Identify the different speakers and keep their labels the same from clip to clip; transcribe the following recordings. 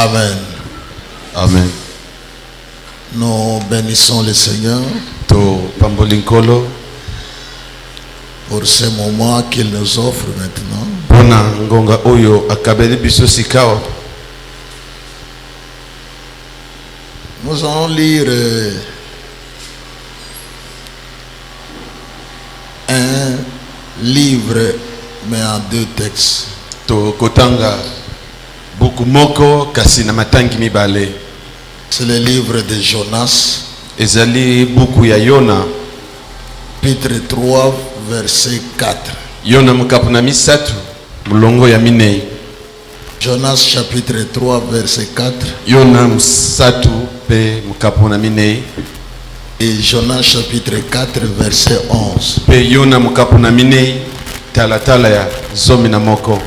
Speaker 1: Amen.
Speaker 2: Amen.
Speaker 1: Nous bénissons le Seigneur
Speaker 2: To pambolinkolo
Speaker 1: pour ce moment qu'il nous offre maintenant.
Speaker 2: pona ngonga oyo akabeli biso sikawa.
Speaker 1: Nous allons lire un livre, mais en deux textes.
Speaker 2: To kotanga buku moko kasi na matangi mibale.
Speaker 1: C'est le livre de Jonas,
Speaker 2: Ezali buku ya Yona,
Speaker 1: chapitre 3, verset 4.
Speaker 2: Yona mukapu na misatu mulongo ya minei.
Speaker 1: Jonas chapitre 3, verset 4.
Speaker 2: Yona musatu pe mukapu na minei.
Speaker 1: Et Jonas chapitre 4, verset 11.
Speaker 2: Pe Yona mukapu na minei talatala ya zomi na moko.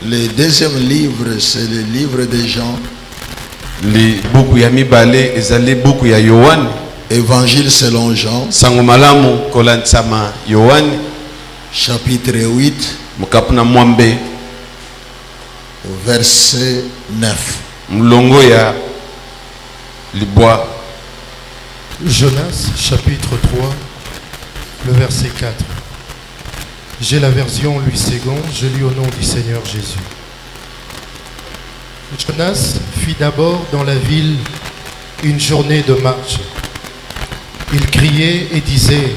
Speaker 1: Le deuxième livre, c'est le livre de Jean,
Speaker 2: Li buku ya mibale ezali buku ya Yohane,
Speaker 1: Évangile selon Jean,
Speaker 2: sango malamu kolansama Yohane,
Speaker 1: chapitre 8,
Speaker 2: mukapu na mwambe
Speaker 1: verset 9.
Speaker 2: mulongo ya libwa.
Speaker 3: Jonas chapitre 3, le verset 4. J'ai la version Louis II, je lis au nom du Seigneur Jésus. Jonas fit d'abord dans la ville une journée de marche. Il criait et disait,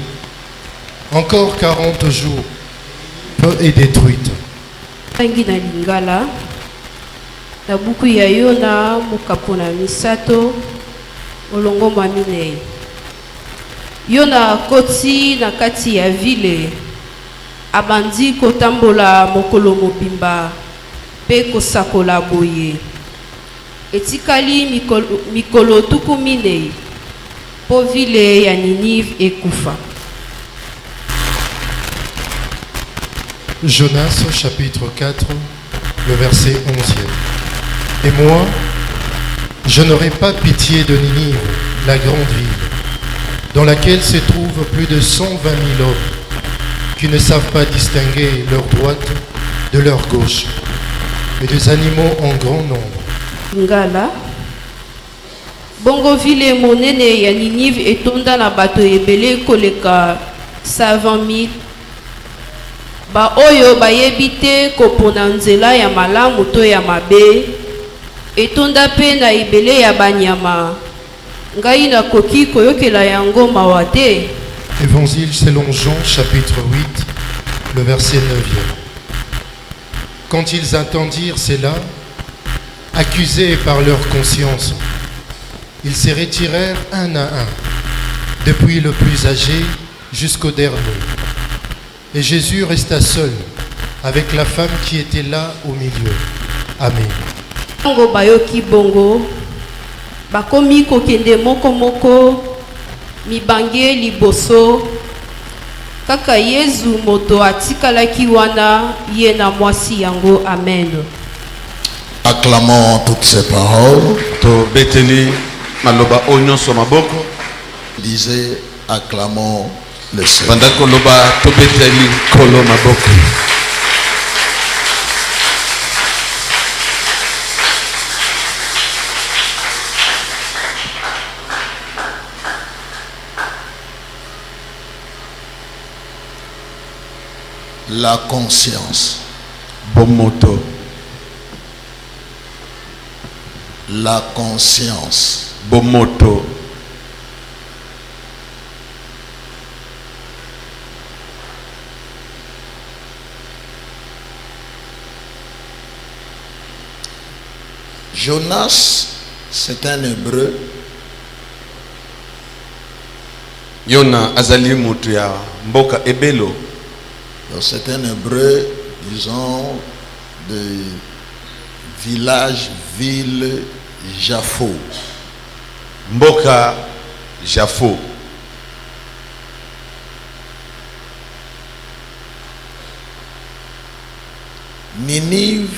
Speaker 3: encore 40 jours, peu est détruite.
Speaker 4: Tangi na lingala na buku ya Yona mukapu na misato molongo mwa minei. Yona akoti na kati ya ville, abandi kotambola mokolo mobimba pe kosakola boye. Etikali mikolo tuku minei po ville ya Ninive ekufa.
Speaker 3: Jonas chapitre 4, le verset 11e. Et moi, je n'aurai pas pitié de Ninive, la grande ville, dans laquelle se trouvent plus de 120 000 hommes, qui ne savent pas distinguer leur droite de leur gauche, et des animaux en grand nombre.
Speaker 4: Ngala bongo ville monene ya Ninive etonda na bato ebele koleka 120 000. Ba oyo bayebi te kopona nzela ya malamu to ya mabe, etonda pe na ebele ya banyama. Ngai nakoki koyokela yango mawa te.
Speaker 3: Évangile selon Jean chapitre 8, le verset 9e. Quand ils entendirent cela, accusés par leur conscience, ils se retirèrent un à un, depuis le plus âgé jusqu'au dernier. Et Jésus resta seul avec la femme qui était là au milieu. Amen.
Speaker 4: Bongo bayoki bongo, bakomi kokende moko moko, mibange liboso, kaka Yezu moto atikalaki wana ye na mwasi yango. Amen.
Speaker 1: Acclamons toutes ces paroles.
Speaker 2: To beteli maloba onyoso maboko.
Speaker 1: Disait, acclamons le Seigneur.
Speaker 2: Banda koloba to beteli kolo maboko.
Speaker 1: La conscience.
Speaker 2: Bomoto.
Speaker 1: La conscience.
Speaker 2: Bomoto.
Speaker 1: Jonas, c'est un hébreu.
Speaker 2: Yona azali mutu ya mboka ebelo.
Speaker 1: Donc c'est un hébreu, disons, de village, ville, Jaffo.
Speaker 2: Mboka Jafo.
Speaker 1: Ninive,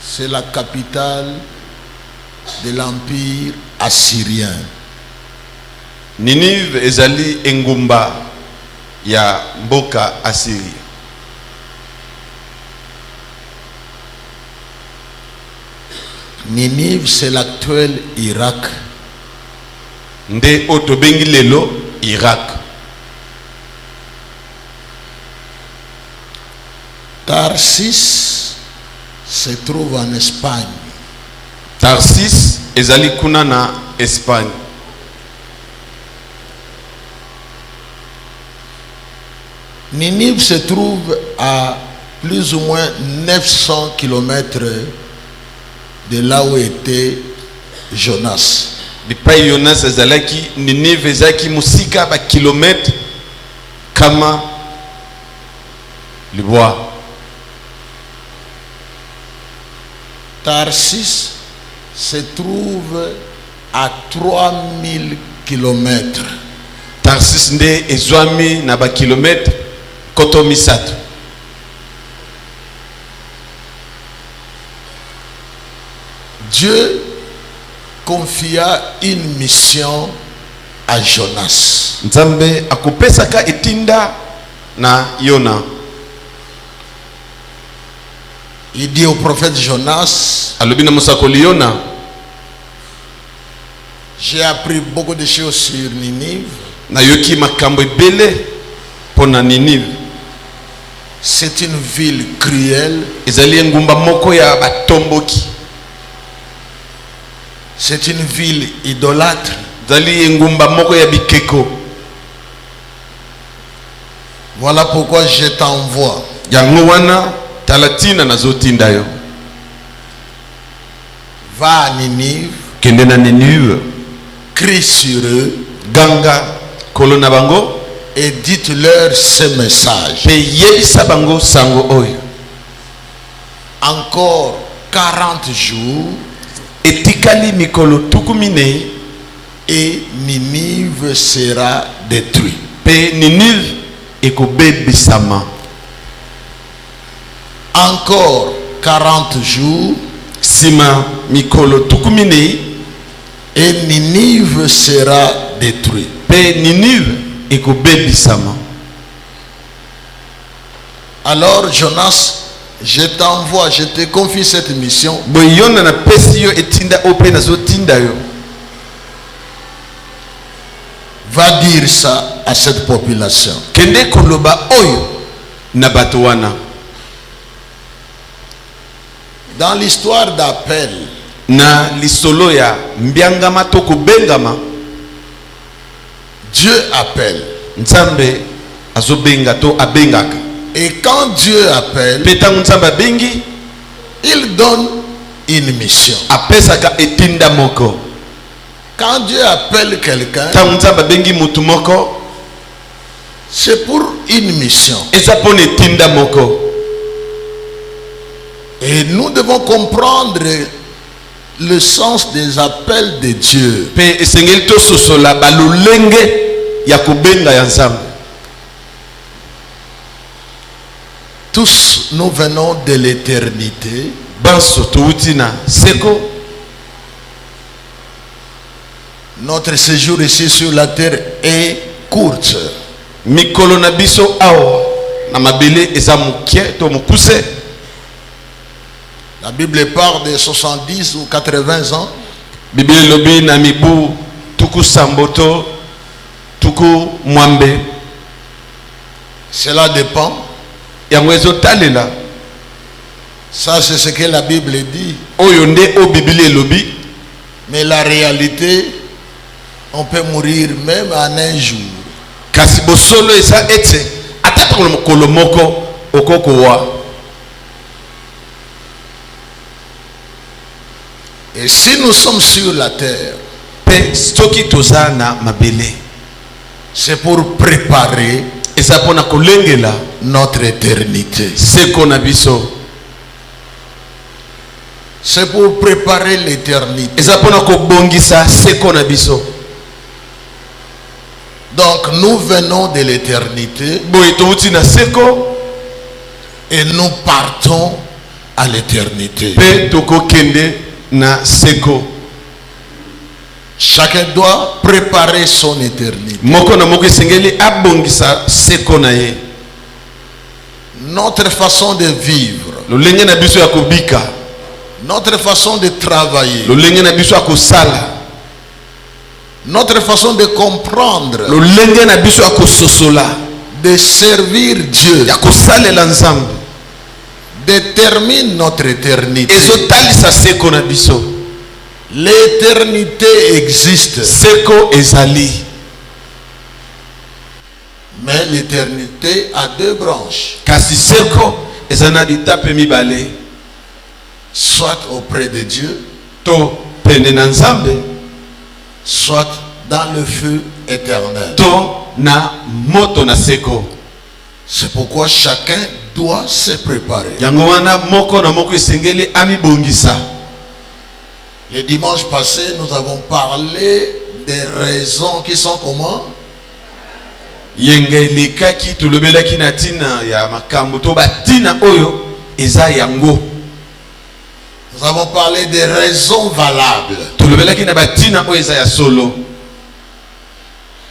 Speaker 1: c'est la capitale de l'empire assyrien.
Speaker 2: Ninive ezali engumba ya mboka Assyrie.
Speaker 1: Ninive, c'est l'actuel Irak.
Speaker 2: Nde otobengi lelo Irak.
Speaker 1: Tarsis se trouve en Espagne.
Speaker 2: Tarsis ezali kuna na Espagne.
Speaker 1: Ninive se trouve à plus ou moins 900 km de là où était Jonas.
Speaker 2: Bipai Jonas ezalaki Ninive ezaki musika ba kilomètre kama libwa.
Speaker 1: Tarsis se trouve à 3000 km.
Speaker 2: Tarsis nde ezwami na ba kilomètre koto misato.
Speaker 1: Dieu confia une mission à Jonas.
Speaker 2: Nzambe akopesaka etinda na Yona.
Speaker 1: Il dit au prophète Jonas,
Speaker 2: Alobina musakoli Yona,
Speaker 1: j'ai appris beaucoup de choses sur Ninive.
Speaker 2: na yoki makambo ebele pona Ninive.
Speaker 1: C'est une ville cruelle.
Speaker 2: Ezali ngumba moko ya batomboki.
Speaker 1: C'est une ville idolâtre.
Speaker 2: Ezali ngumba moko ya bikeko.
Speaker 1: Voilà pourquoi je t'envoie.
Speaker 2: Yango wana talatina nazotinda yo.
Speaker 1: Va à Ninive,
Speaker 2: Kende na Ninive,
Speaker 1: crie sur eux
Speaker 2: ganga kolona bango
Speaker 1: et dites-leur ce message.
Speaker 2: pe yebisa bango sango oyo.
Speaker 1: Encore 40 jours
Speaker 2: Etikali mikolo tukumine
Speaker 1: et Ninive sera détruit.
Speaker 2: pe Ninive ekobebisama.
Speaker 1: Encore 40 jours
Speaker 2: Sima mikolo tukumine
Speaker 1: et Ninive sera détruit.
Speaker 2: pe Ninive ekobebisama.
Speaker 1: Alors Jonas, je t'envoie, je te confie cette mission.
Speaker 2: Boyona na pesi yo etinda ope nazotinda yo.
Speaker 1: Va dire ça à cette population.
Speaker 2: Kende koloba oyo na bato wana.
Speaker 1: Dans l'histoire d'appel,
Speaker 2: Na lisolo ya mbiangama to kubengama,
Speaker 1: Dieu appelle.
Speaker 2: Nzambe azobenga to abengaka.
Speaker 1: Et quand Dieu appelle,
Speaker 2: Petango Nzambe abengi,
Speaker 1: il donne une mission.
Speaker 2: apesaka etinda moko.
Speaker 1: Quand Dieu appelle quelqu'un,
Speaker 2: Tango Nzambe abengi mutu moko,
Speaker 1: c'est pour une mission.
Speaker 2: eza pona etinda moko.
Speaker 1: Et nous devons comprendre le sens des appels de Dieu.
Speaker 2: Pe esengeli to sosola balolenge ya kubenga ya Nzambe.
Speaker 1: Tous nous venons de l'éternité.
Speaker 2: Banso touti na seko.
Speaker 1: Notre séjour ici sur la terre est courte.
Speaker 2: Mikolo na biso awa na mabele eza mukie to mukuse.
Speaker 1: La Bible parle de 70 ou 80 ans.
Speaker 2: Biblia lobi na mibu tuku samboto tuku mwambe.
Speaker 1: Cela dépend.
Speaker 2: Yango ezotalela.
Speaker 1: Ça, c'est ce que la Bible dit.
Speaker 2: Oyo nde o Biblia lobi.
Speaker 1: Mais la réalité, on peut mourir même en un jour.
Speaker 2: Kasi bosolo eza ete atata mokolo moko okokowa.
Speaker 1: Et si nous sommes sur la terre,
Speaker 2: Pe stoki toza na mabele.
Speaker 1: c'est pour préparer
Speaker 2: Eza pona kolengela
Speaker 1: notre éternité.
Speaker 2: seko na biso.
Speaker 1: C'est pour préparer l'éternité.
Speaker 2: Eza pona kobongisa seko na biso.
Speaker 1: Donc nous venons de l'éternité
Speaker 2: Boye touti na seko
Speaker 1: et nous partons à l'éternité.
Speaker 2: pe tokokende na seko.
Speaker 1: Chacun doit préparer son éternité.
Speaker 2: Moko na moko esengeli abongisa seko na ye.
Speaker 1: Notre façon de vivre
Speaker 2: Lolenge na biso ya kobika
Speaker 1: Notre façon de travailler,
Speaker 2: lolenge na biso akosala,
Speaker 1: notre façon de comprendre,
Speaker 2: lolenge na biso akososola,
Speaker 1: de servir Dieu,
Speaker 2: ya kosalela nzambe
Speaker 1: détermine notre éternité.
Speaker 2: ezotalisa seko na biso.
Speaker 1: L'éternité existe,
Speaker 2: Seko ezali,
Speaker 1: mais l'éternité a deux branches,
Speaker 2: kasi seko ezana ditape mibale,
Speaker 1: soit auprès de Dieu,
Speaker 2: to pene na nzambe,
Speaker 1: soit dans le feu éternel.
Speaker 2: to na moto na seko.
Speaker 1: C'est pourquoi chacun doit se préparer.
Speaker 2: Yango wana moko na moko esengeli amibongisa.
Speaker 1: Le dimanche passé, nous avons parlé des raisons qui sont comment?
Speaker 2: Yenga elekaki tulobelaki na tina ya makambo to batina oyo eza yango.
Speaker 1: Nous avons parlé des raisons valables.
Speaker 2: Tulobelaki na batina oyo eza ya solo.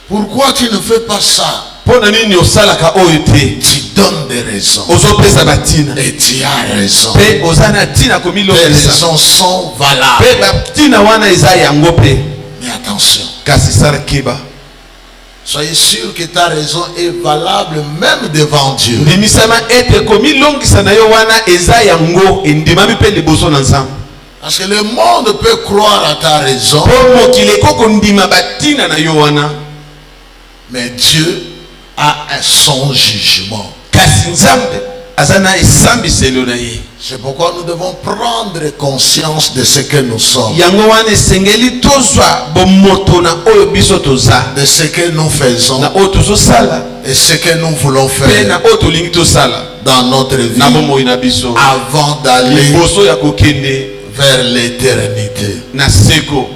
Speaker 1: Pourquoi tu ne fais pas ça?
Speaker 2: Pona nini osalaka oyo te?
Speaker 1: Tu donnes des raisons.
Speaker 2: Ozopesa batina.
Speaker 1: Et tu as raison.
Speaker 2: Pe ozana tina
Speaker 1: Les
Speaker 2: komilobesa.
Speaker 1: raisons sont
Speaker 2: Pe
Speaker 1: valables.
Speaker 2: batina wana eza yango pe.
Speaker 1: Mais attention,
Speaker 2: Kasi sala kiba.
Speaker 1: soyez sûr que ta raison est valable même devant Dieu.
Speaker 2: Ndimisama ete komilongisa na yo wana eza yango endimami pe liboso na nzambe.
Speaker 1: Parce que le monde peut croire à ta raison,
Speaker 2: Po mokili ekoko ndima batina na yo wana.
Speaker 1: mais Dieu a son jugement.
Speaker 2: Kasi nzambe azana esambiselo na ye.
Speaker 1: C'est pourquoi nous devons prendre conscience de ce que nous sommes,
Speaker 2: Yango wana esengeli tozwa bomoto na oyo biso toza.
Speaker 1: de ce que nous faisons
Speaker 2: Na oyo tozosala.
Speaker 1: et ce que nous voulons
Speaker 2: Pe na
Speaker 1: faire
Speaker 2: oyo tolingi tosala.
Speaker 1: dans notre vie
Speaker 2: Na bomoi na biso.
Speaker 1: avant d'aller
Speaker 2: Liboso ya kokende
Speaker 1: vers l'éternité.
Speaker 2: na seko.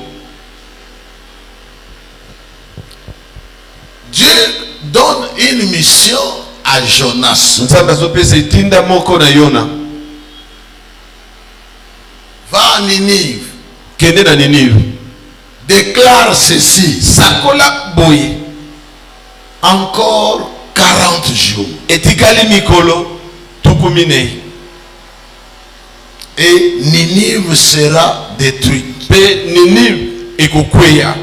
Speaker 1: Dieu donne une mission à Jonas.
Speaker 2: Nzambe azopesa etinda moko na Yona.
Speaker 1: Va à Ninive,
Speaker 2: Kende na Ninive.
Speaker 1: déclare ceci,
Speaker 2: Sakola boye.
Speaker 1: encore 40 jours.
Speaker 2: Etikali mikolo tukumine.
Speaker 1: Et Ninive sera détruite.
Speaker 2: Pe Ninive ekokweya.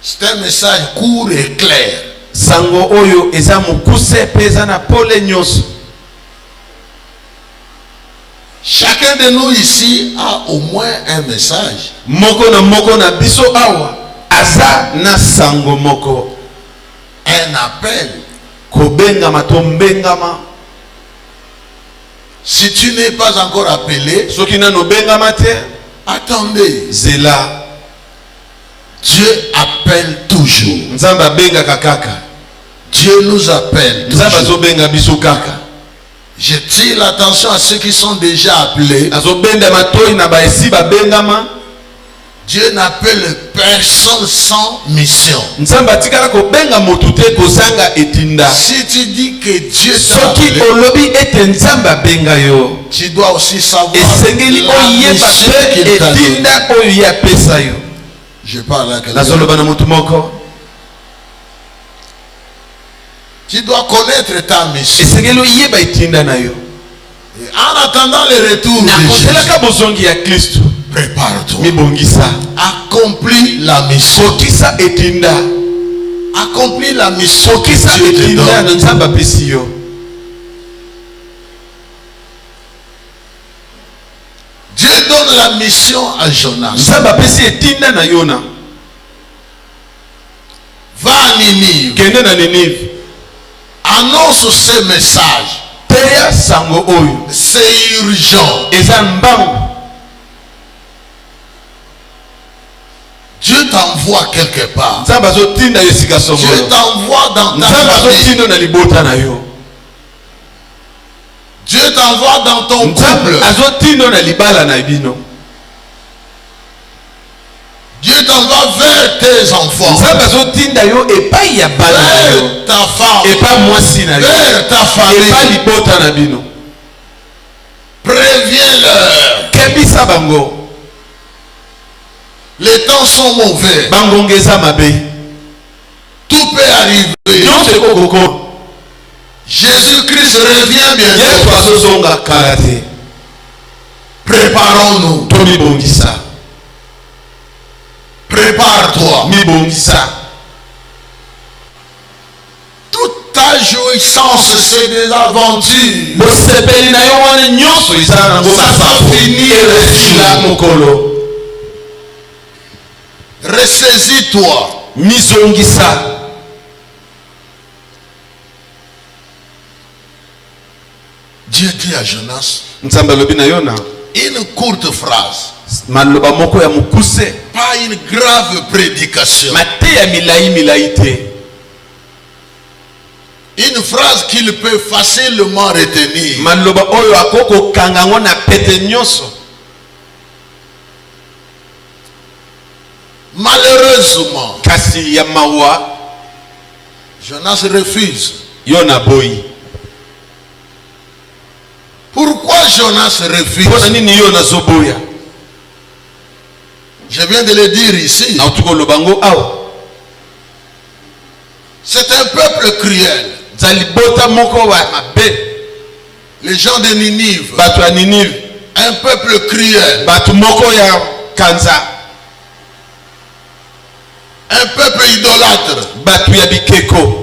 Speaker 1: C'est un message court et clair.
Speaker 2: Sango oyo eza mukuse pe eza na pole nyonso.
Speaker 1: Chacun de nous ici a au moins un message.
Speaker 2: Moko na biso awa aza na sango moko.
Speaker 1: Un appel.
Speaker 2: Kobengama to mbengama.
Speaker 1: Si tu n'es pas encore appelé,
Speaker 2: Soki nano bengama te,
Speaker 1: attendez.
Speaker 2: zela.
Speaker 1: Dieu appelle toujours.
Speaker 2: Nzambe abengaka kaka.
Speaker 1: Dieu nous appelle
Speaker 2: Nzambe
Speaker 1: toujours.
Speaker 2: azobenga biso kaka.
Speaker 1: Je tire l'attention à ceux qui sont déjà appelés.
Speaker 2: Azobenda matoi na baesi babengama.
Speaker 1: Dieu n'appelle personne sans mission.
Speaker 2: Nzambe atikala kobenga motu te kozanga etinda.
Speaker 1: Si tu dis que Dieu t'a
Speaker 2: Soki
Speaker 1: appelé,
Speaker 2: olobi ete nzambe abenga yo,
Speaker 1: tu dois aussi savoir
Speaker 2: esengeli
Speaker 1: la
Speaker 2: oyeba
Speaker 1: mission
Speaker 2: pe
Speaker 1: qu'il t'a donnée.
Speaker 2: etinda oyo ye apesa yo.
Speaker 1: Je parle à quelqu'un.
Speaker 2: Nazoloba na motu moko.
Speaker 1: Tu dois connaître ta mission.
Speaker 2: Esengeli oyeba etinda na yo.
Speaker 1: Et en attendant le retour
Speaker 2: Na
Speaker 1: de Jésus,
Speaker 2: kotelaka bozongi ya Kristo.
Speaker 1: prépare-toi.
Speaker 2: Mibongisa.
Speaker 1: Accomplis la mission.
Speaker 2: Fokisa etinda.
Speaker 1: Accomplis la mission que
Speaker 2: Fokisa
Speaker 1: Dieu te
Speaker 2: etinda na
Speaker 1: donne.
Speaker 2: nzambe apesi yo.
Speaker 1: Dieu donne la mission à Jonas.
Speaker 2: Nzambe apesi etinda na Yona.
Speaker 1: Va à Ninive.
Speaker 2: Kende na Ninive.
Speaker 1: Annonce ce message.
Speaker 2: Teya sango oyo.
Speaker 1: C'est urgent.
Speaker 2: Eza mbangu.
Speaker 1: Dieu t'envoie quelque part.
Speaker 2: Nzambe azotinda yo esika
Speaker 1: Dieu
Speaker 2: songolo.
Speaker 1: t'envoie dans ta
Speaker 2: Nzambe
Speaker 1: famille.
Speaker 2: azotinda na libota na yo.
Speaker 1: Dieu t'envoie dans ton
Speaker 2: Nzambe
Speaker 1: couple.
Speaker 2: azotinda na libala na bino.
Speaker 1: Dieu t'envoie vers tes enfants.
Speaker 2: Nzambe azotinda yo epai ya bana na yo.
Speaker 1: Vers ta femme.
Speaker 2: Epai mwasi na yo.
Speaker 1: Vers ta
Speaker 2: Epai
Speaker 1: famille.
Speaker 2: libota na bino.
Speaker 1: Préviens-leur.
Speaker 2: Kebisa bango.
Speaker 1: Les temps sont mauvais.
Speaker 2: Bangonga eza mabe.
Speaker 1: Tout peut arriver.
Speaker 2: Nyonso ekokoko.
Speaker 1: Jésus-Christ revient
Speaker 2: Yesu
Speaker 1: bientôt.
Speaker 2: azozonga kala te.
Speaker 1: Préparons-nous.
Speaker 2: Tomi bongisa.
Speaker 1: Prépare-toi.
Speaker 2: Mi bongisa.
Speaker 1: Toute ta jouissance, c'est des aventures.
Speaker 2: Bosepeli na yo wana nyonso eza nango
Speaker 1: Ça va finir.
Speaker 2: la mokolo.
Speaker 1: Ressaisis-toi.
Speaker 2: Mizongisa.
Speaker 1: Dieu dit à Jonas
Speaker 2: Nzambe alobi na Yona.
Speaker 1: une courte phrase.
Speaker 2: Maloba moko ya mukuse.
Speaker 1: Pas une grave prédication.
Speaker 2: Mate ya milai te.
Speaker 1: Une phrase qu'il peut facilement retenir.
Speaker 2: Maloba oyo akoko kangango na pete nyonso.
Speaker 1: Malheureusement,
Speaker 2: Kasi ya mawa.
Speaker 1: Jonas refuse.
Speaker 2: Yona boyi.
Speaker 1: Pourquoi Jonas refuse?
Speaker 2: Pona nini Yona zoboya?
Speaker 1: Je viens de le dire ici.
Speaker 2: Na utuko lobango awa.
Speaker 1: C'est un peuple cruel.
Speaker 2: Zalibota moko wa mabe.
Speaker 1: Les gens de Ninive.
Speaker 2: Batu ya Ninive.
Speaker 1: Un peuple cruel.
Speaker 2: Batu moko ya kanza.
Speaker 1: Un peuple idolâtre.
Speaker 2: Batu ya bikeko.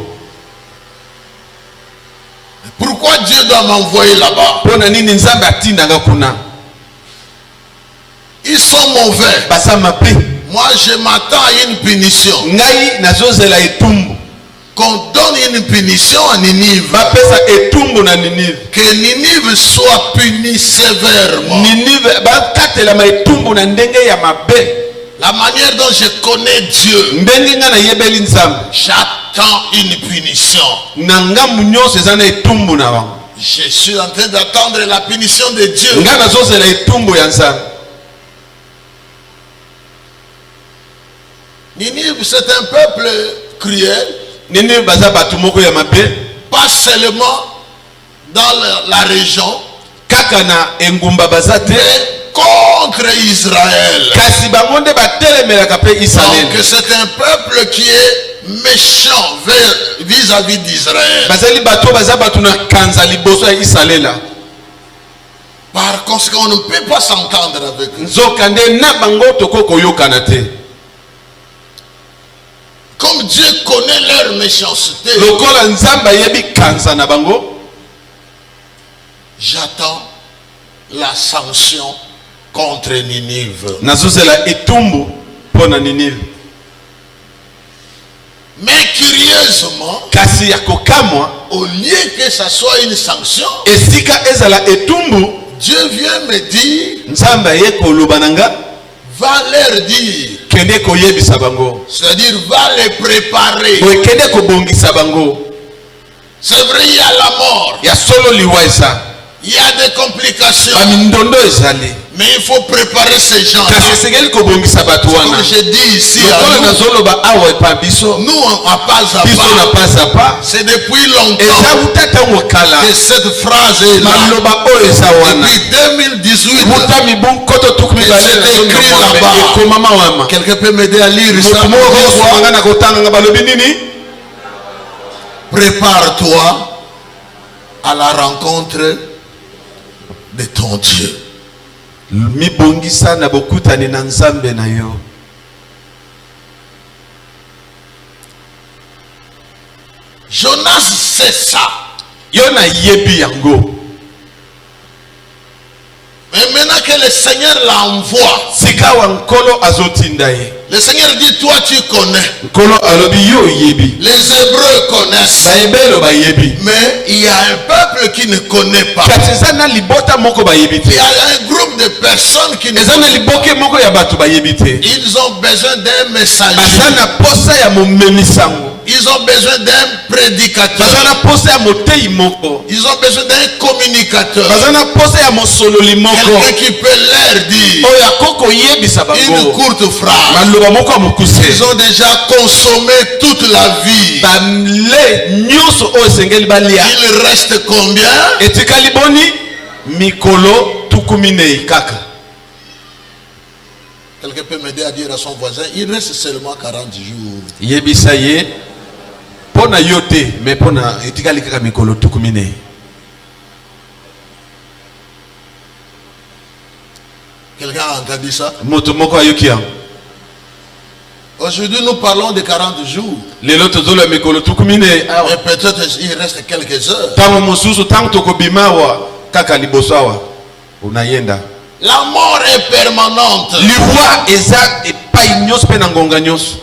Speaker 1: Pourquoi Dieu doit m'envoyer là-bas?
Speaker 2: Pona nini Nzambe atindanga kuna?
Speaker 1: Ils sont mauvais.
Speaker 2: Basa mabe.
Speaker 1: Moi, je m'attends à une punition.
Speaker 2: Ngai nazozela etumbu.
Speaker 1: Qu'on donne une punition à Ninive.
Speaker 2: Bapesa etumbu na Ninive.
Speaker 1: Que Ninive soit punie sévèrement.
Speaker 2: Ninive bakatela ma etumbu na ndenge ya mabe.
Speaker 1: La manière dont je connais Dieu,
Speaker 2: Ndenge nga na yebeli Nzambe.
Speaker 1: j'attends une punition.
Speaker 2: Na ngambu nyonso eza na etumbu na bango.
Speaker 1: Je suis en train d'attendre la punition de Dieu.
Speaker 2: Nga nazozela etumbu ya Nzambe.
Speaker 1: Ninive, c'est un peuple cruel.
Speaker 2: Ninive baza batu moko ya mabe.
Speaker 1: Pas seulement dans la région,
Speaker 2: Kaka na engumba baza te.
Speaker 1: mais contre Israël.
Speaker 2: Kasi bango nde batelemelaka pe Israël.
Speaker 1: Donc c'est un peuple qui est méchant vis-à-vis d'Israël.
Speaker 2: Bazali bato baza batu na kanza liboso ya Israël.
Speaker 1: Par conséquent, on ne peut pas s'entendre avec eux.
Speaker 2: Nzoka nde na bango toko koyokana te.
Speaker 1: Comme Dieu connaît leur méchanceté,
Speaker 2: Lokola Nzamba yebi kanza na bango.
Speaker 1: j'attends la sanction contre Ninive.
Speaker 2: Nazozela etumbu pona Ninive.
Speaker 1: Mais curieusement,
Speaker 2: Kasi ya kokamwa
Speaker 1: au lieu que ça soit une sanction,
Speaker 2: esika ezala etumbu.
Speaker 1: Dieu vient me dire,
Speaker 2: Nzamba ye koloba nanga
Speaker 1: va leur dire,
Speaker 2: kende koyebisa bango.
Speaker 1: c'est-à-dire va les préparer.
Speaker 2: Boye kende kobongisa bango.
Speaker 1: C'est vrai, il y a la mort,
Speaker 2: Ya solo liwa eza.
Speaker 1: il y a des complications,
Speaker 2: Bamindondo ezali.
Speaker 1: mais il faut préparer ces gens-là.
Speaker 2: Kasi esengeli kobongisa bato wana.
Speaker 1: Comme je dis ici,
Speaker 2: Lokola
Speaker 1: à nous,
Speaker 2: nazoloba awa epa biso.
Speaker 1: nous à pas à
Speaker 2: Biso na
Speaker 1: pas,
Speaker 2: pas à pas.
Speaker 1: c'est depuis
Speaker 2: Eza
Speaker 1: longtemps
Speaker 2: wuta tango kala.
Speaker 1: que cette phrase est là.
Speaker 2: Maloba oyo eza wana.
Speaker 1: Depuis 2018,
Speaker 2: Wuta mibu koto tukumi
Speaker 1: Et c'est écrit là-bas.
Speaker 2: ekomama wama.
Speaker 1: quelqu'un peut m'aider à lire ça.
Speaker 2: Moto moko koswanga na kotanga nga balobi nini?
Speaker 1: Prépare-toi à la rencontre de ton Dieu.
Speaker 2: Mibongisa na bokutani na Nzambe na yo.
Speaker 1: Jonas sait ça.
Speaker 2: Yona yebi yango.
Speaker 1: Mais maintenant que le Seigneur l'envoie,
Speaker 2: Sika wa nkolo azotinda ye.
Speaker 1: le Seigneur dit, toi tu connais.
Speaker 2: Nkolo alobi yo yebi.
Speaker 1: Les Hébreux connaissent.
Speaker 2: Bayebelo bayebi.
Speaker 1: Mais il y a un peuple qui ne connaît pas.
Speaker 2: Kasi eza na libota moko bayebi
Speaker 1: Il y
Speaker 2: te.
Speaker 1: a un groupe de personnes qui ne
Speaker 2: Eza na liboke moko ya bato bayebi te.
Speaker 1: Ils ont besoin d'un messager.
Speaker 2: Baza na posa ya momemisango.
Speaker 1: Ils ont besoin d'un prédicateur.
Speaker 2: Baza na posa ya motei moko.
Speaker 1: Ils ont besoin d'un communicateur.
Speaker 2: Baza na posa ya mosololi moko.
Speaker 1: Quelqu'un qui peut leur dire
Speaker 2: Oyo akoko yebisa
Speaker 1: une
Speaker 2: bango.
Speaker 1: courte phrase.
Speaker 2: Maloba moko ya mokuse.
Speaker 1: Ils ont déjà consommé toute la vie.
Speaker 2: Bale nyonso oyo esengeli balia.
Speaker 1: Il reste combien?
Speaker 2: Etikali boni mikolo tukuminei kaka.
Speaker 1: Quelqu'un peut m'aider à dire à son voisin, il reste seulement 40 jours.
Speaker 2: Yebisa ye pona yote mais pona etikali kaka mikolo tukuminei.
Speaker 1: a dit ça?
Speaker 2: Motomoko ayokia.
Speaker 1: Aujourd'hui, nous parlons de 40 jours.
Speaker 2: Lelo tozola mikolo tukumine.
Speaker 1: Mais peut-être il reste quelques heures.
Speaker 2: Tango mosusu tango tokobimawa kaka liboso awa. Unayenda.
Speaker 1: La mort est permanente.
Speaker 2: Liwa eza epai nyos pe na ngonga nyos.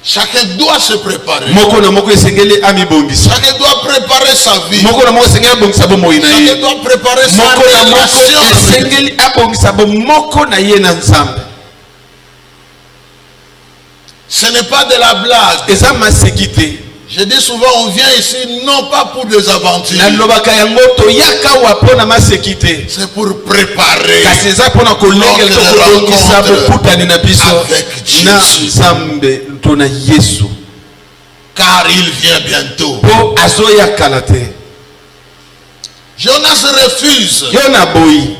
Speaker 1: Chacun doit se préparer.
Speaker 2: Moko na moko esengeli amibongisa.
Speaker 1: Chacun doit préparer sa vie.
Speaker 2: Moko na moko esengeli abongisa bomoyi na ye.
Speaker 1: Chacun doit préparer sa
Speaker 2: Moko na moko
Speaker 1: relation avec Dieu.
Speaker 2: esengeli abongisa bomoko na ye na Nzambe.
Speaker 1: Ce n'est pas de la blague.
Speaker 2: Eza masekite.
Speaker 1: Je dis souvent, on vient ici non pas pour des aventures.
Speaker 2: Nalobaka yango toyaka wa pona masekite.
Speaker 1: C'est pour préparer
Speaker 2: Kasi eza pona kolengela tokobongisa bokutani na biso na Nzambe ntona Yesu.
Speaker 1: car il vient bientôt.
Speaker 2: Po azoya kalate.
Speaker 1: Jonas refuse.
Speaker 2: Yona boyi.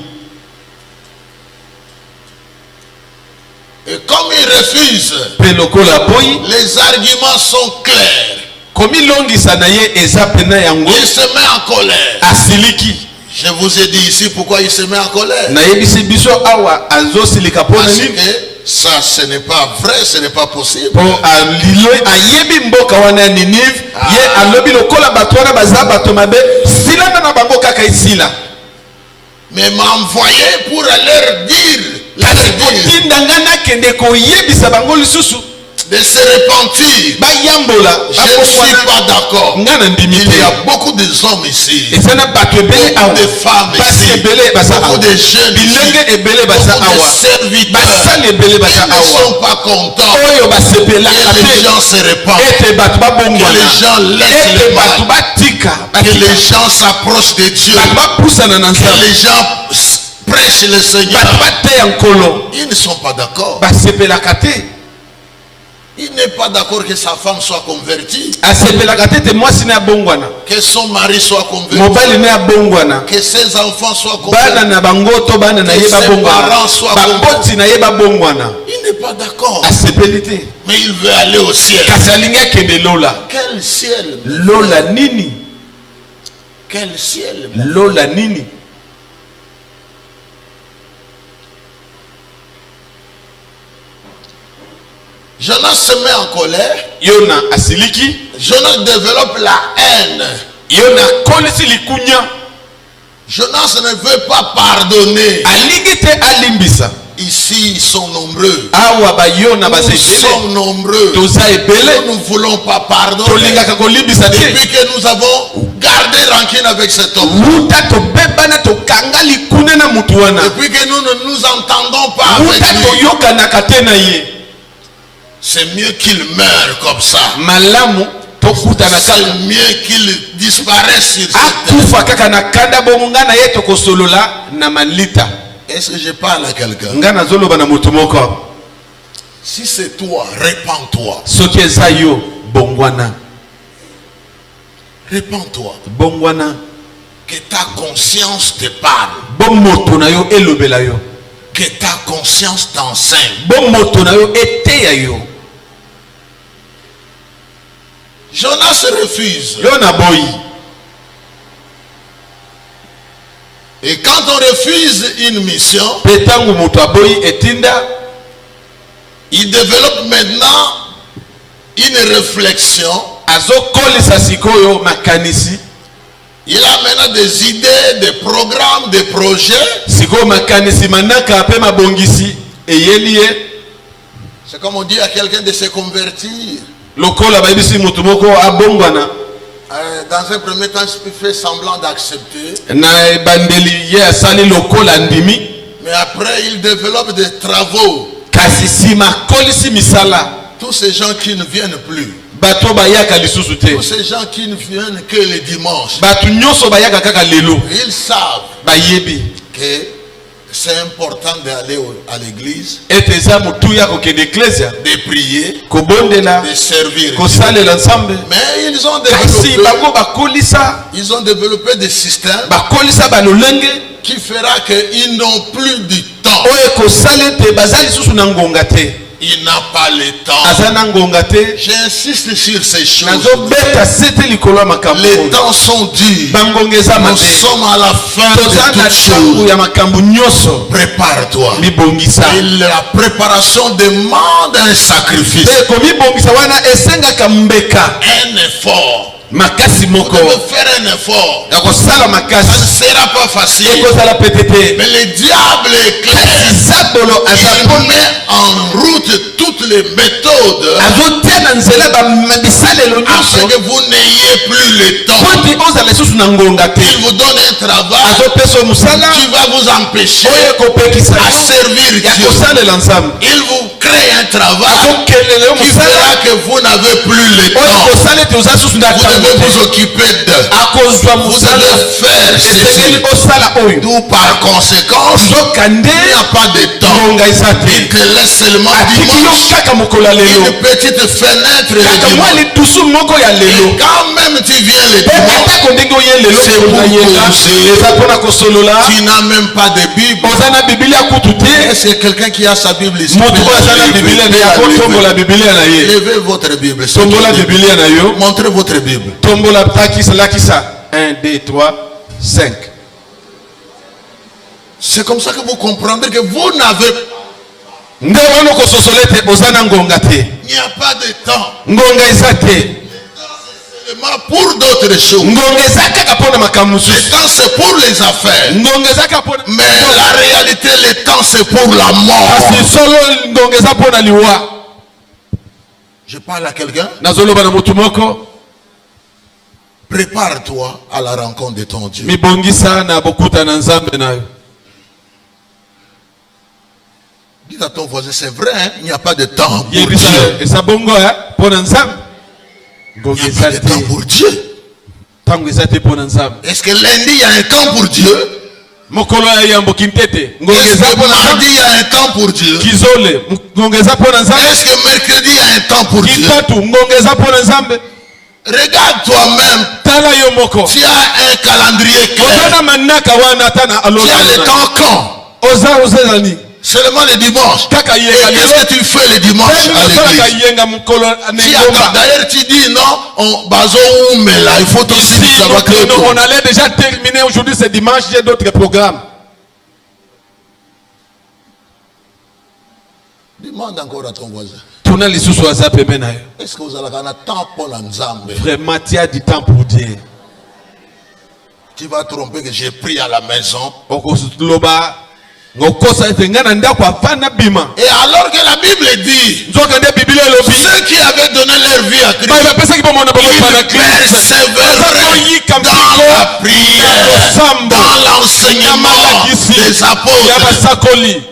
Speaker 1: Et comme il refuse,
Speaker 2: Pelokola boyi.
Speaker 1: les arguments sont clairs.
Speaker 2: Komi longisa na ye eza pena yango.
Speaker 1: Il se met en colère.
Speaker 2: Asiliki.
Speaker 1: Je vous ai dit ici pourquoi il se met en colère.
Speaker 2: Na yebisi biso awa azosilika pona
Speaker 1: Parce
Speaker 2: nini?
Speaker 1: que ça, ce n'est pas vrai, ce n'est pas possible.
Speaker 2: Po alilo ayebi mboka wana Ninive ye alobi lokola bato wana baza bato mabe silana na bango kaka isila.
Speaker 1: Mais m'a envoyé pour leur dire,
Speaker 2: Kasi kotinda ngana kende koyebisa bango lisusu
Speaker 1: de se repentir.
Speaker 2: bayambola
Speaker 1: Je ne suis pas d'accord.
Speaker 2: ngana ndimi
Speaker 1: Il y a
Speaker 2: te.
Speaker 1: beaucoup de hommes ici,
Speaker 2: Ezana bato ebele
Speaker 1: beaucoup
Speaker 2: awa.
Speaker 1: de femmes
Speaker 2: Basi
Speaker 1: ici,
Speaker 2: ebele baza
Speaker 1: beaucoup
Speaker 2: awa.
Speaker 1: de jeunes ici,
Speaker 2: Bilenge ebele baza
Speaker 1: beaucoup de
Speaker 2: awa.
Speaker 1: serviteurs.
Speaker 2: Basali ebele baza
Speaker 1: Ils ne
Speaker 2: awa.
Speaker 1: sont pas contents
Speaker 2: Oyo basepelaka
Speaker 1: que les
Speaker 2: te.
Speaker 1: gens se répandent,
Speaker 2: Ete bato
Speaker 1: que
Speaker 2: babongwana.
Speaker 1: les gens laissent
Speaker 2: Ete
Speaker 1: le
Speaker 2: bato
Speaker 1: mal,
Speaker 2: batika.
Speaker 1: que les gens s'approchent de Dieu,
Speaker 2: Bato bapusana na
Speaker 1: que
Speaker 2: Nzambe.
Speaker 1: les gens prêchent le Seigneur.
Speaker 2: Bato bateya nkolo.
Speaker 1: Ils ne sont pas d'accord.
Speaker 2: Basepelaka te.
Speaker 1: Il n'est pas d'accord que sa femme soit convertie,
Speaker 2: Asepelaka te te mwasi na abongwana.
Speaker 1: que son mari soit converti,
Speaker 2: Mobali na abongwana.
Speaker 1: que ses enfants soient
Speaker 2: Bana
Speaker 1: convertis.
Speaker 2: na bango to bana na ye
Speaker 1: Que ses
Speaker 2: babongwana.
Speaker 1: parents soient
Speaker 2: Baboti na ye babongwana.
Speaker 1: Il n'est pas d'accord,
Speaker 2: Asepeli te.
Speaker 1: mais il veut aller au ciel.
Speaker 2: Kasi alingi akende lola.
Speaker 1: Quel ciel?
Speaker 2: Lola nini?
Speaker 1: Quel ciel?
Speaker 2: Lola nini?
Speaker 1: Jonas se met en colère.
Speaker 2: Yona asiliki.
Speaker 1: Jonas développe la haine.
Speaker 2: Yona kolisi likunya.
Speaker 1: Jonas ne veut pas pardonner.
Speaker 2: Alingi te alimbisa.
Speaker 1: Ici, ils sont nombreux.
Speaker 2: Awa ba yona
Speaker 1: Nous
Speaker 2: bazebele.
Speaker 1: sommes nombreux.
Speaker 2: Toza ebele.
Speaker 1: Nous ne voulons pas pardonner.
Speaker 2: Tolingaka kolimbisa te.
Speaker 1: Depuis que nous avons gardé rancune avec cet homme.
Speaker 2: Muta tobebana tokanga likune na mutu wana.
Speaker 1: Depuis que nous ne nous entendons pas avec
Speaker 2: Muta
Speaker 1: lui.
Speaker 2: toyokanaka te na ye.
Speaker 1: C'est mieux qu'il meure comme ça.
Speaker 2: Malamu tokutana
Speaker 1: C'est
Speaker 2: kaka.
Speaker 1: mieux qu'il disparaisse sur cette terre.
Speaker 2: Akufa kaka na kanda bonga na ye tokosolola na malita.
Speaker 1: Est-ce que je parle à quelqu'un?
Speaker 2: Nga nazoloba na mutu moko.
Speaker 1: Si c'est toi, répands-toi.
Speaker 2: Soki eza yo bongwana.
Speaker 1: Répands-toi.
Speaker 2: Bongwana.
Speaker 1: Que ta conscience te parle.
Speaker 2: Bomoto na yo elobela yo.
Speaker 1: Que ta conscience t'enseigne.
Speaker 2: Bomoto na yo eteya yo.
Speaker 1: Jonas refuse.
Speaker 2: Yona boyi.
Speaker 1: Et quand on refuse une mission,
Speaker 2: Petangu mutu aboyi etinda.
Speaker 1: il développe maintenant une réflexion.
Speaker 2: Azokolisa sikoyo makanisi.
Speaker 1: Il a maintenant des idées, des programmes, des projets.
Speaker 2: Sikoyo makanisi manaka pe mabongisi eyeli ye.
Speaker 1: C'est comme on dit à quelqu'un de se convertir.
Speaker 2: Lokola bayibisi mutu moko abongwana.
Speaker 1: Dans un premier temps, il fait semblant d'accepter.
Speaker 2: Na ebandeli ye asali lokola ndimi.
Speaker 1: Mais après, il développe des travaux.
Speaker 2: Kasi sima kolisi misala.
Speaker 1: Tous ces gens qui ne viennent plus.
Speaker 2: Bato bayaka lisusu te.
Speaker 1: Tous ces gens qui ne viennent que les dimanches.
Speaker 2: Bato nyonso bayaka kaka lelo.
Speaker 1: Ils savent
Speaker 2: Bayebi.
Speaker 1: que c'est important d'aller à l'église,
Speaker 2: Ete eza mutuya kokende ecclesia.
Speaker 1: de prier,
Speaker 2: Kobondela.
Speaker 1: de servir.
Speaker 2: Kosalela nzambe.
Speaker 1: Mais ils ont
Speaker 2: Kasi
Speaker 1: développé,
Speaker 2: bango bakolisa.
Speaker 1: des systèmes
Speaker 2: Bakolisa balolenge.
Speaker 1: qui fera qu'ils n'ont plus du temps.
Speaker 2: Oye kosala ete baza lisusu na ngonga te.
Speaker 1: Il n'a pas le temps.
Speaker 2: azana ngonga te.
Speaker 1: J'insiste sur ces choses.
Speaker 2: Nazo beta sete likolo makambo.
Speaker 1: Les temps sont durs.
Speaker 2: Bangongeza
Speaker 1: Nous
Speaker 2: mabe.
Speaker 1: sommes à la fin de
Speaker 2: Tozana
Speaker 1: toutes
Speaker 2: tangu
Speaker 1: choses.
Speaker 2: ya makambo nyoso.
Speaker 1: Prépare-toi.
Speaker 2: Mibongisa.
Speaker 1: Et la préparation demande un sacrifice.
Speaker 2: Ko mibongisa wana esenga kambeka.
Speaker 1: Un effort.
Speaker 2: Makasi
Speaker 1: Vous
Speaker 2: moko.
Speaker 1: devez faire un effort.
Speaker 2: Ya kosala
Speaker 1: Ça ne
Speaker 2: makasi.
Speaker 1: sera pas facile.
Speaker 2: Ekozala petete.
Speaker 1: Mais le diable est clair.
Speaker 2: Zabolo
Speaker 1: Il
Speaker 2: azapona.
Speaker 1: met en route toutes les méthodes
Speaker 2: Azotia na nzela ba bisalelo
Speaker 1: afin
Speaker 2: nyoso.
Speaker 1: que vous n'ayez plus le temps.
Speaker 2: Poti ozala lisusu na ngonga te.
Speaker 1: Il vous donne un travail
Speaker 2: Azopesa musala.
Speaker 1: qui va vous empêcher
Speaker 2: Oyo kopekisa
Speaker 1: à
Speaker 2: yo.
Speaker 1: servir
Speaker 2: Ya
Speaker 1: Dieu.
Speaker 2: kosalela nzambe.
Speaker 1: Il vous crée un travail
Speaker 2: Azokelele
Speaker 1: qui
Speaker 2: musala.
Speaker 1: fera que vous n'avez plus le
Speaker 2: Oyo
Speaker 1: temps.
Speaker 2: kosala ete oza susu na
Speaker 1: Vous devez vous
Speaker 2: kambo.
Speaker 1: occuper d'eux.
Speaker 2: Akozwa
Speaker 1: Vous
Speaker 2: musala.
Speaker 1: devez faire
Speaker 2: Esengeli
Speaker 1: ceci.
Speaker 2: osala oyo.
Speaker 1: D'où par conséquence,
Speaker 2: Zokande.
Speaker 1: il n'y a pas de temps.
Speaker 2: Ngonga eza
Speaker 1: Il
Speaker 2: te.
Speaker 1: te laisse seulement
Speaker 2: Atiki yo
Speaker 1: dimanche.
Speaker 2: kaka mokolo ya lelo.
Speaker 1: Une petite fenêtre le
Speaker 2: Kaka mwa
Speaker 1: dimanche.
Speaker 2: lisusu moko ya
Speaker 1: Et
Speaker 2: lelo.
Speaker 1: quand même tu viens le
Speaker 2: Pe
Speaker 1: dimanche,
Speaker 2: atako ndenge oye lelo
Speaker 1: C'est pour
Speaker 2: onayenga.
Speaker 1: causer.
Speaker 2: Eza mpona kosolola.
Speaker 1: tu n'as même pas de Bible.
Speaker 2: Oza na bibilia kutu te.
Speaker 1: Est-ce que quelqu'un qui a sa Bible ici
Speaker 2: Moto
Speaker 1: peut
Speaker 2: oyo aza na
Speaker 1: la
Speaker 2: bibilia na
Speaker 1: lever?
Speaker 2: ye akotombola bibilia na ye.
Speaker 1: Levez votre Bible. s'il
Speaker 2: Tombola
Speaker 1: vous plaît.
Speaker 2: bibilia na yo.
Speaker 1: Montrez votre Bible.
Speaker 2: Tombola takisa lakisa. 1, 2, 3, 5.
Speaker 1: C'est comme ça que vous comprendrez que vous n'avez
Speaker 2: Nde wana kososola ete oza na ngonga te.
Speaker 1: il n'y a pas de temps.
Speaker 2: Ngonga eza te.
Speaker 1: Seulement pour d'autres choses.
Speaker 2: Ngonga eza kaka mpona makambo
Speaker 1: Le
Speaker 2: mosusu.
Speaker 1: temps c'est pour les affaires.
Speaker 2: Ngonga eza kaka mpona.
Speaker 1: Mais la réalité, le temps c'est pour la mort.
Speaker 2: Kasi solo ngonga eza mpona liwa.
Speaker 1: Je parle à quelqu'un.
Speaker 2: Nazoloba na motu moko.
Speaker 1: Prépare-toi à la rencontre de ton Dieu.
Speaker 2: Mibongisa na bokuta na nzambe na yo.
Speaker 1: Dis à ton voisin, c'est vrai, hein, il n'y a pas de temps pour
Speaker 2: Yebisa
Speaker 1: Dieu.
Speaker 2: eza bongo mpona nzambe.
Speaker 1: Il
Speaker 2: Ngonga
Speaker 1: n'y a pas
Speaker 2: eza
Speaker 1: de temps
Speaker 2: te.
Speaker 1: pour Dieu.
Speaker 2: Ntango eza te mpona nzambe.
Speaker 1: Est-ce que lundi il y a un temps pour Dieu?
Speaker 2: Mokolo ya yambo kintete. Ngonga
Speaker 1: Est-ce
Speaker 2: eza
Speaker 1: que
Speaker 2: mpona
Speaker 1: mardi
Speaker 2: nzambe.
Speaker 1: il y a un temps pour Dieu?
Speaker 2: Kizole. Ngonga eza mpona nzambe.
Speaker 1: Est-ce que mercredi il y a un temps pour Dieu?
Speaker 2: Kitatu. Ngonga eza mpona nzambe.
Speaker 1: Regarde toi-même.
Speaker 2: Tala yo moko.
Speaker 1: Tu as un calendrier clair.
Speaker 2: Ozana manaka wana ata na
Speaker 1: Tu as le
Speaker 2: alona.
Speaker 1: temps quand?
Speaker 2: Oza nani?
Speaker 1: Seulement le dimanche.
Speaker 2: Kaka
Speaker 1: Et
Speaker 2: yenga
Speaker 1: qu'est-ce que tu fais le dimanche à l'église?
Speaker 2: yenga mukolo
Speaker 1: D'ailleurs tu dis non, mais là il faut aussi que ça va créer.
Speaker 2: On allait déjà terminer aujourd'hui, c'est dimanche, j'ai d'autres programmes.
Speaker 1: Demande encore à ton voisin.
Speaker 2: Tuna lisusu aza pembeni na yo.
Speaker 1: Est-ce que vous avez un temps pour l'ensemble?
Speaker 2: Vraiment, tu as du temps pour Dieu.
Speaker 1: Tu vas tromper que j'ai pris à la maison.
Speaker 2: Okosloba ngokosa etenga na ndako afana bima.
Speaker 1: Et alors que la Bible dit,
Speaker 2: Nzoka nde Biblia elobi.
Speaker 1: ceux qui avaient donné leur vie à Christ,
Speaker 2: Ba pesa kipo mona baba
Speaker 1: ils
Speaker 2: na Christ.
Speaker 1: persévèrent dans la prière, dans l'enseignement des
Speaker 2: Ya
Speaker 1: apôtres.
Speaker 2: basakoli.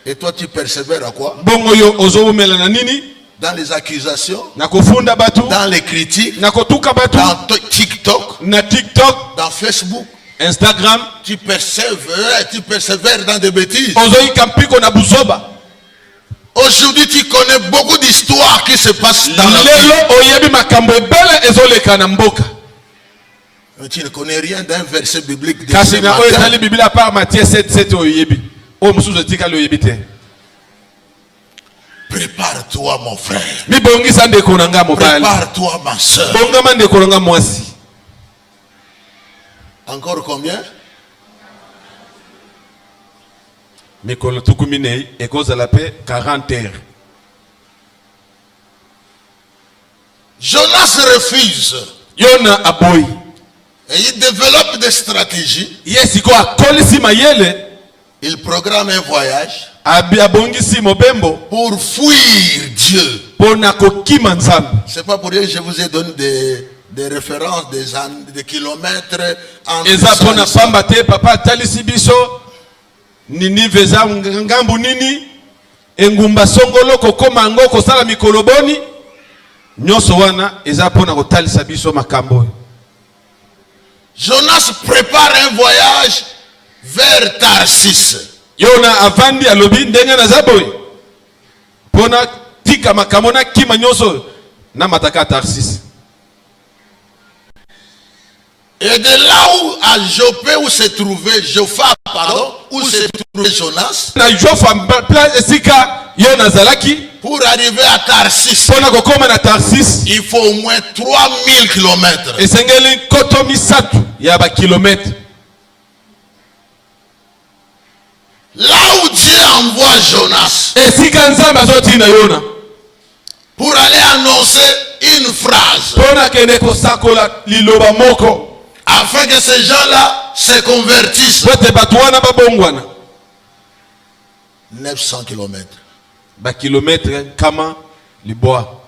Speaker 1: Et toi tu persévères à quoi?
Speaker 2: Bongo yo ozomela na nini?
Speaker 1: Dans les accusations,
Speaker 2: Na kofunda batu,
Speaker 1: dans les critiques,
Speaker 2: na kotuka batu,
Speaker 1: dans TikTok,
Speaker 2: na TikTok,
Speaker 1: dans Facebook.
Speaker 2: Instagram.
Speaker 1: Tu persévères dans des bêtises.
Speaker 2: Ozoi kampiko na buzoba.
Speaker 1: Aujourd'hui, tu connais beaucoup d'histoires qui se passent dans la vie.
Speaker 2: Lelo oyebi makambo ebele ezoleka na mboka.
Speaker 1: Mais tu ne connais rien d'un verset biblique de ce
Speaker 2: Kasi na oyo
Speaker 1: matin.
Speaker 2: ezali Biblia par Matthieu 7:7 oyebi. O mususu etikali oyebi te.
Speaker 1: Prépare-toi, mon frère.
Speaker 2: Mibongisa ndeko na nga mobali.
Speaker 1: Prépare-toi, ma soeur.
Speaker 2: Bongama ndeko na nga mwasi.
Speaker 1: Encore combien?
Speaker 2: Mikolo tuku minei ekozala pe 40 heures.
Speaker 1: Jonas refuse.
Speaker 2: Yona aboyi.
Speaker 1: Et il développe des stratégies.
Speaker 2: Yesiko akolisi mayele.
Speaker 1: Il programme un voyage
Speaker 2: Abongisi mobembo.
Speaker 1: pour fuir Dieu.
Speaker 2: Pona kokima nzambe.
Speaker 1: C'est pas pour rien que je vous ai donné des références, des kilomètres entre
Speaker 2: Eza
Speaker 1: ça
Speaker 2: pona
Speaker 1: et ça.
Speaker 2: pamba te papa talisi biso. Nini veza ngambu nini? Engumba songolo kokoma ngo kosala mikolo boni. Nyoso wana eza pona kotalisa biso makambo.
Speaker 1: Jonas prépare un voyage vers Tarsis.
Speaker 2: Yona avandi alobi ndenge na zaboy. Pona tika makambo na kima nyoso na mataka Tarsis.
Speaker 1: Et de là où à Jopé où se trouvait où se trouvait Jonas,
Speaker 2: Na Jofa place esika Yona zalaki
Speaker 1: Pour arriver à Tarsis,
Speaker 2: mpona kokoma na Tarsis
Speaker 1: il faut au moins 3000 km.
Speaker 2: esengeli nkoto misatu ya bakilometre.
Speaker 1: Là où Dieu envoie Jonas
Speaker 2: esika nzambe azotinda Yona
Speaker 1: pour aller annoncer une phrase,
Speaker 2: mpona kende kosakola liloba moko
Speaker 1: afin que ces gens-là se convertissent.
Speaker 2: po ete bato wana babongwana
Speaker 1: 900 km.
Speaker 2: bakilometre nkama liboa.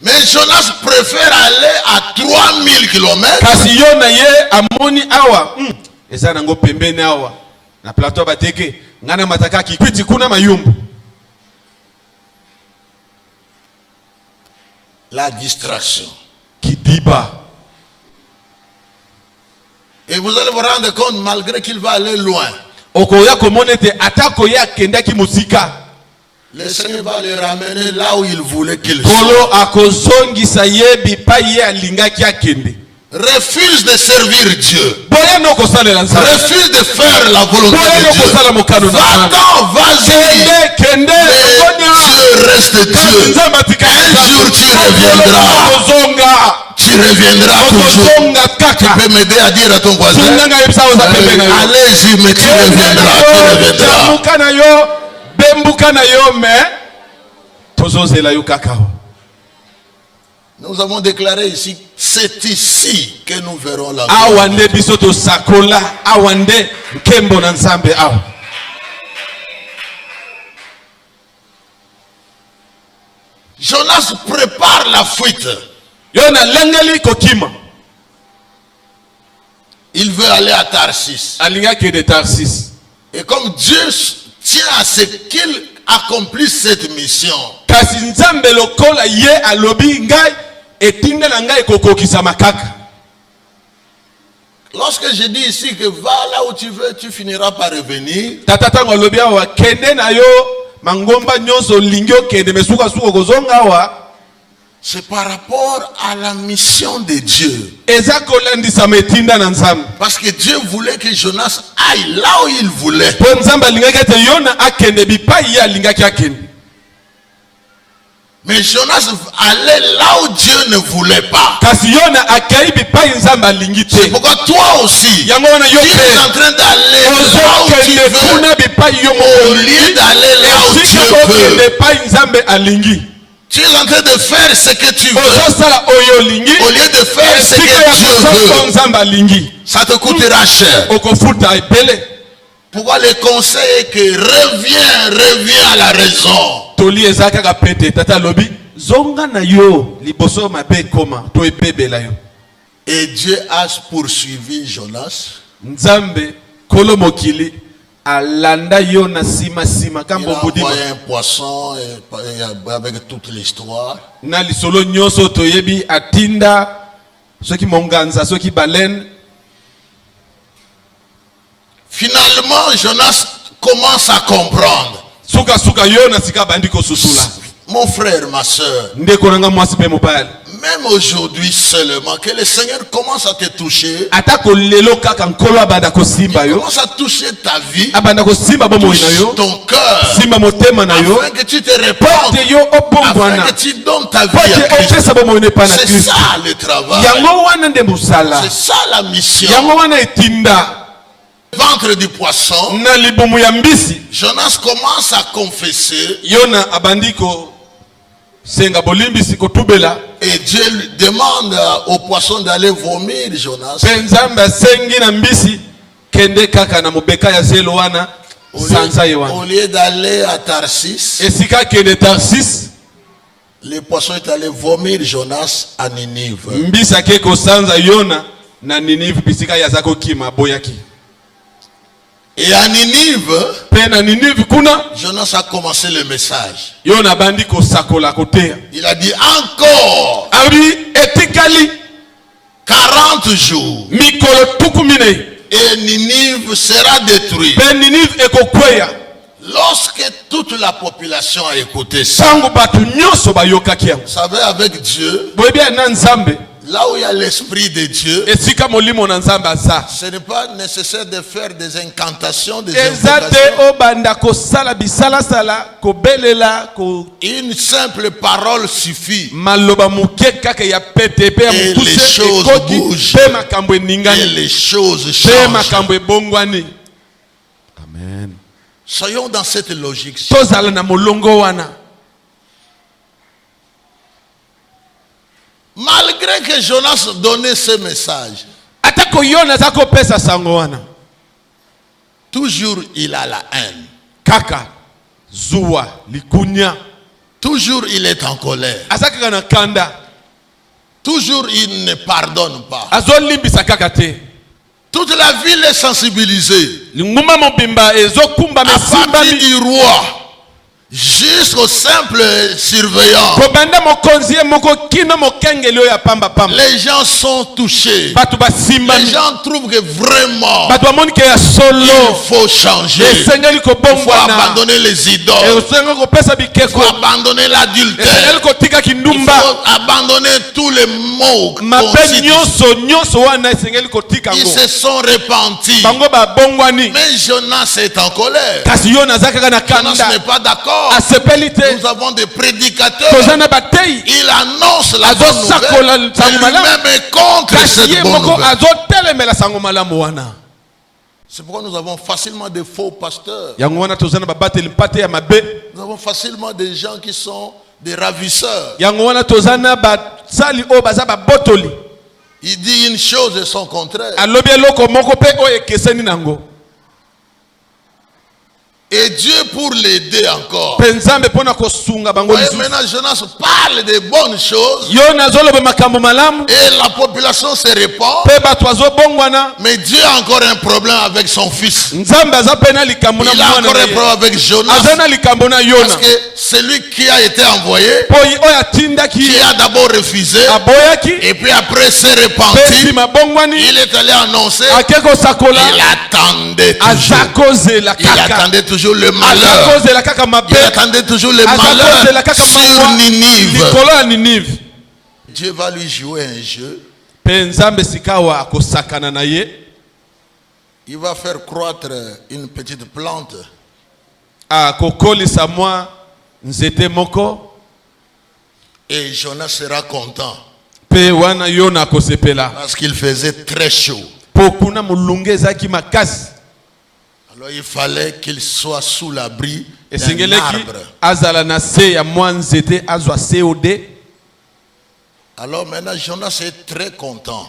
Speaker 1: Mais Jonas préfère aller à 3000 km
Speaker 2: kasi Yona ye amoni awa eza nango pembeni awa na plateau bateke ngana mataka kikwiti kuna mayumbu.
Speaker 1: la distraction.
Speaker 2: Kidiba.
Speaker 1: Et vous allez vous rendre compte, malgré qu'il va aller loin,
Speaker 2: okoya komonete atako ya kendaki musika,
Speaker 1: le Seigneur va le ramener là où il voulait qu'il
Speaker 2: soit.
Speaker 1: soit.
Speaker 2: akozongisa yebi pa ye alingaki akende.
Speaker 1: Refuse de servir Dieu.
Speaker 2: Refuse
Speaker 1: de faire la volonté de Dieu. Va-t'en, vas-y. Mais Dieu reste Dieu. Un jour tu reviendras. Tu reviendras toujours. Tu peux m'aider à dire à ton voisin, allez-y, mais tu reviendras. Nous avons déclaré ici, c'est ici que nous verrons la gloire. Jonas prépare la fuite. Il veut aller à Tarsis. Et comme Dieu tient à ce qu'il accomplisse cette mission, lorsque je dis ici que va là où tu veux, tu finiras par revenir, c'est par rapport à la mission de Dieu. Parce que Dieu voulait que Jonas aille là où il voulait. Mais Jonas allait là où Dieu ne voulait pas. C'est pourquoi toi aussi, tu es en train d'aller là où tu veux, au lieu d'aller là où Dieu veut. Tu es en train de faire ce que tu veux, au lieu de faire ce que Dieu veut. Ça te coûtera cher. Pourquoi le conseil est que reviens à la raison. Et Dieu a poursuivi Jonas. Il a envoyé un poisson avec toute l'histoire. Finalement, Jonas commence à comprendre. Mon frère, ma soeur, même aujourd'hui seulement, que le Seigneur commence à te toucher. Il commence à toucher ta vie, touche ton cœur, afin que tu te répandes, afin que tu donnes ta vie à Christ. C'est ça le travail. C'est ça la mission. Ventre du poisson, Jonas commence à confesser. Et Dieu demande au poisson d'aller vomir Jonas. Au lieu d'aller à Tarsis, le poisson est allé vomir Jonas à Ninive. Et à Ninive, Jonas a commencé le message. Il a dit encore 40 jours et Ninive sera détruite. Lorsque toute la population a écouté ça, vous savez, avec Dieu, Là où il y a l'esprit de Dieu, ce n'est pas nécessaire de faire des incantations, des invocations. Une simple parole suffit. Et les choses bougent. Et les choses changent.
Speaker 2: Amen.
Speaker 1: Soyons dans cette logique. Malgré que Jonas donnait ce message, toujours il a la haine.
Speaker 2: Kaka, Zoua, Likunya.
Speaker 1: Toujours il est en colère. Toujours il ne pardonne pas. Toute la ville est sensibilisée. À partir du roi jusqu'au simple surveillant, les gens sont touchés. Les gens trouvent que vraiment il faut changer. Il faut abandonner les idoles. Il faut abandonner l'adultère. Il faut abandonner tous les maux. Ils se sont repentis. Mais Jonas est en colère. Jonas n'est pas d'accord. Nous avons des prédicateurs. Il annonce la bonne nouvelle. Mais lui-même est contre cette bonne nouvelle. C'est pourquoi nous avons facilement des faux pasteurs. Nous avons facilement des gens qui sont des ravisseurs. Il dit une chose et son contraire. Et Dieu pour l'aider encore. Voyez, maintenant Jonas parle de bonnes choses. Et la population se répand. Mais Dieu a encore un problème avec son fils. Il a encore un problème avec Jonas. Parce que celui qui a été envoyé, qui a d'abord refusé, et puis après s'est repenti, il est allé annoncer. Il attendait toujours le malheur. Il attendait toujours le malheur sur Ninive. Dieu va lui jouer un jeu. Il va faire croître une petite plante. Et Jonas sera content. Parce qu'il faisait très chaud. Alors il fallait qu'il soit sous l'abri d'un arbre. Alors maintenant Jonas est très content.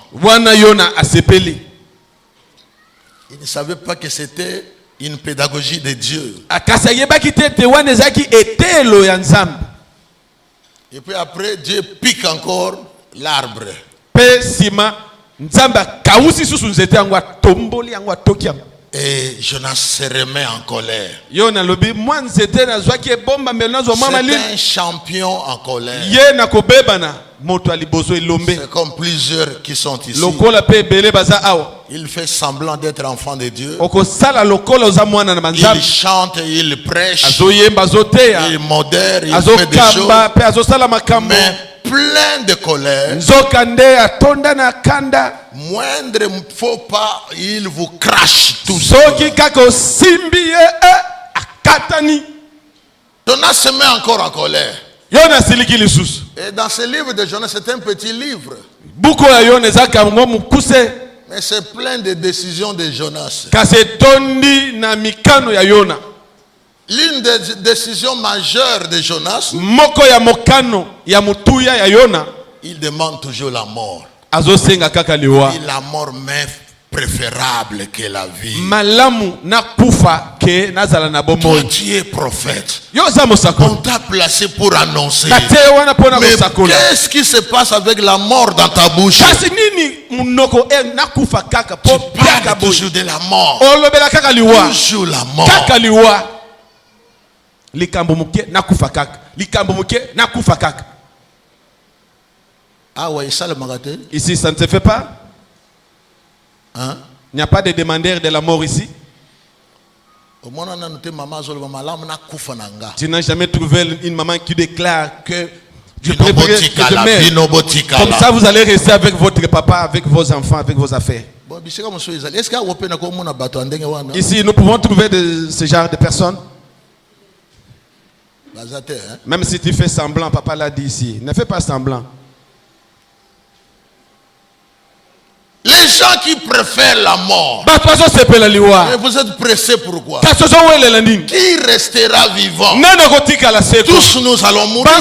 Speaker 1: Il ne savait pas que c'était une pédagogie de Dieu. Et puis après Dieu pique encore l'arbre. Et Jonas se remet en colère. C'est un champion en colère. C'est comme plusieurs qui sont ici. Il fait semblant d'être enfant de Dieu. Il chante, il prêche, il modère, il fait des choses. Mais plein de colère. Moindre faux pas, il vous crache tout. Jonas se met encore en colère. Et dans ce livre de Jonas, c'est un petit livre. Mais c'est plein de décisions de Jonas. L'une des décisions majeures de Jonas, il demande toujours la mort. Et la mort m'est préférable que la vie. Toi, tu es prophète. On t'a placé pour annoncer. Mais qu'est-ce qui se passe avec la mort dans ta bouche? Tu parles toujours de la mort. Toujours la mort. Ah ouais, ça le magaté.
Speaker 2: Ici, ça ne se fait pas.
Speaker 1: Hein?
Speaker 2: Il n'y a pas de demandeur de la mort ici.
Speaker 1: Tu n'as
Speaker 2: jamais trouvé une maman qui déclare que Je préférais que je meure. Comme ça, vous allez rester avec votre papa, avec vos enfants, avec vos affaires. Ici, nous pouvons trouver ce genre de personnes. Même si tu fais semblant, papa l'a dit ici. Ne fais pas semblant.
Speaker 1: Les gens qui préfèrent la mort.
Speaker 2: Et
Speaker 1: vous êtes pressés pourquoi?
Speaker 2: Qui
Speaker 1: restera vivant?
Speaker 2: Tous
Speaker 1: nous allons mourir.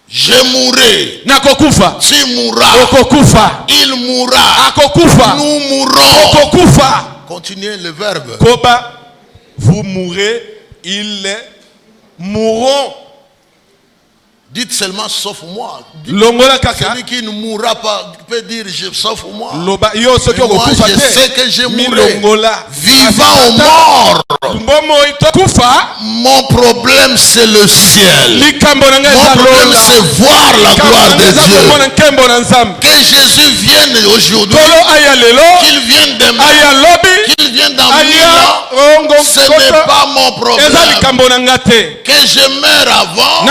Speaker 1: Je mourrai. Tu mourras. Il mourra. Nous mourrons. Continuez le verbe.
Speaker 2: Vous mourrez, ils mourront.
Speaker 1: Dites seulement sauf moi. Celui qui ne mourra pas peut dire sauf moi. Moi je sais que je mourrai. Vivant ou mort. Mon problème c'est le ciel. Mon problème c'est voir la gloire de Dieu. Que Jésus vienne aujourd'hui. Qu'il vienne demain. Qu'il vienne dans 1000 ans. Ce n'est pas mon problème. Que je meure avant.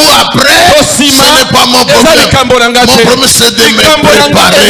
Speaker 1: Après, ce n'est pas mon problème. Mon problème c'est de me préparer.